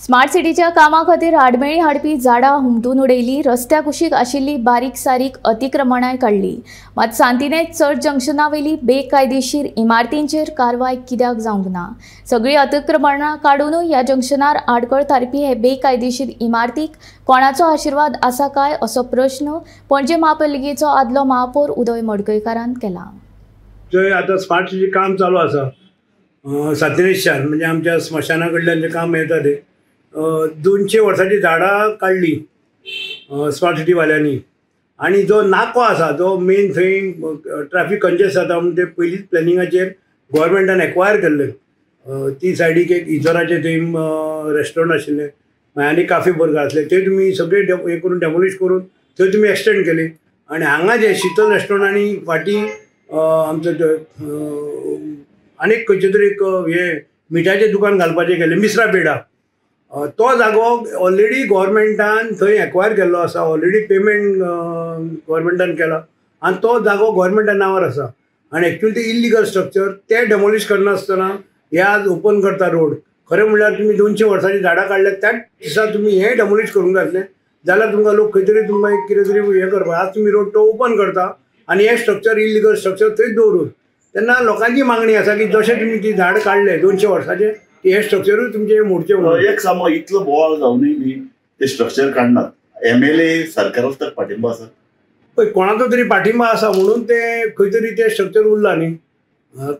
Smart सिटीच्या कामा खातीर आडमेळी हाडपी झाडां हुमटून उडयली, रस्त्या कुशीक आशिल्ली बारीक सारीक अतिक्रमणाय काडली। मात सांतिनेज चड जंक्शना वयली बेकायदेशीर इमारतींचेर कारवाय कित्याक जावंक ना? सगळी अतिक्रमणां काडूनय ह्या जंक्शनार आडखळ थारपी हे बेकायदेशीर इमारतीक कोणाचो आशिर्वाद आसा काय असो प्रश्न पणजे महापालिकेचो आदलो महापौर उदय मडकयकारान केला। जंय आतां स्मार्ट सिटी काम चालू आसा सांतिनेजच्यान म्हणजे आमच्या स्मशाना कडल्यान जें काम येता तें 200 वर्सांची झाडां काडली स्मार्ट सिटी वाल्यांनी। आणि जो नाको आसा जो मेन थंय ट्रॅफिक कंजेस्ट जाता म्हणून ते पयलींच प्लॅनिंगाचेर गव्हर्मेंटान एक्वायर केल्ले। ती सायडीक एक इजोराचे थंय रेस्टॉरंट आशिल्लें आनी काफे बर्गर आसले ते तुमी सगळे हे करून डेमोलिश करून थंय तुमी एक्सटेंड केले। आनी हांगा जे शीतल रेस्टॉरंट आनी फाटीं आमचो आनीक खंयचे तरी एक हे मिठाचें दुकान घालपाचें केलें मिश्रा पेडा। तो जागो ऑलरेडी गव्हर्मेंटान थंय एक्वायर केल्लो आसा, ऑलरेडी पेमेंट गव्हर्मेंटान केला आनी तो जागो गव्हर्मेंटा नांवार आसा। आनी एक्चुअली ते इल्लिगल स्ट्रक्चर ते डेमोलिश करनासतना हे आज ओपन करता रोड। खरें म्हणल्यार तुमी 200 वर्सांची झाडां काडल्यात त्याच दिसा तुमी हे डेमोलिश करूंक जातलें जाल्यार तुमकां लोक खंय तरी तुमकां कितें तरी हे करपा। आज तुमी रोड तो ओपन करता आनी हे स्ट्रक्चर इल्लिगल स्ट्रक्चर थंय दवरून तेन्ना लोकांची मागणी आसा की जशें तुमी ती झाड काडले 200 वर्साचे हे स्ट्रक्चरूय तुमचे मोडचे एक समज इतलो बोवाळ जावनूय बी ते स्ट्रक्चर काडनात। MLA सरकाराचो तर पाठिंबा आसा पळय, कोणाचो तरी पाठिंबा आसा म्हणून ते खंय तरी ते स्ट्रक्चर उरला न्ही।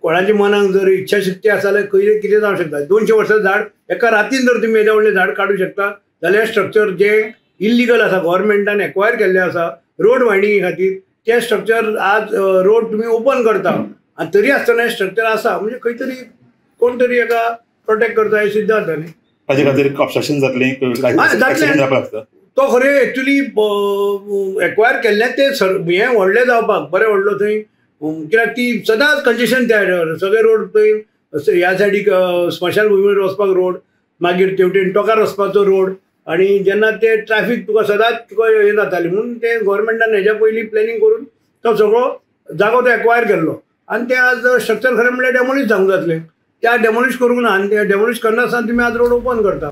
कोणाच्या मनाक जर इच्छाशक्ती आसा जाल्यार खंय कितें जावंक शकता। 200 वर्सां झाड एका रातीन जर तुमी येद्या व्हडलें झाड काडूं शकता जाल्यार स्ट्रक्चर जे इल्लिगल आसा गव्हर्मेंटान एक्वायर केल्लें आसा रोड वायडिंगे खातीर ते स्ट्रक्चर आज रोड तुमी ओपन करता आनी तरी आसतना स्ट्रक्चर आसा म्हणजे खंय तरी कोण तरी एका प्रोटेक्ट करता हे सिद्ध जाता न्ही। ताजे खातीर ऑब्स्ट्रक्शन जातलें तो खरें एक्चुअली एक्वायर केल्लें ते हें व्हडलें जावपाक बरें व्हडलो थंय कित्याक ती सदांच कंजेशन तयार सगळे रोड थंय ह्या सायडीक स्मशान भुमीर वचपाक रोड मागीर तेवटेन टोकार वचपाचो रोड आनी जेन्ना ते ट्रॅफिक तुका सदांच तुका हे जाताली म्हणून ते गव्हर्मेंटान हेज्या पयलीं प्लॅनिंग करून तो सगळो जागो तो एक्वायर केल्लो आनी ते आज स्ट्रक्चर खरें म्हणल्यार डेमोलिश जावंक जातलें। त्या डेमोलिश करूंक ना आनी ते डेमोलिश करनासतना तुमी आज रोड ओपन करता।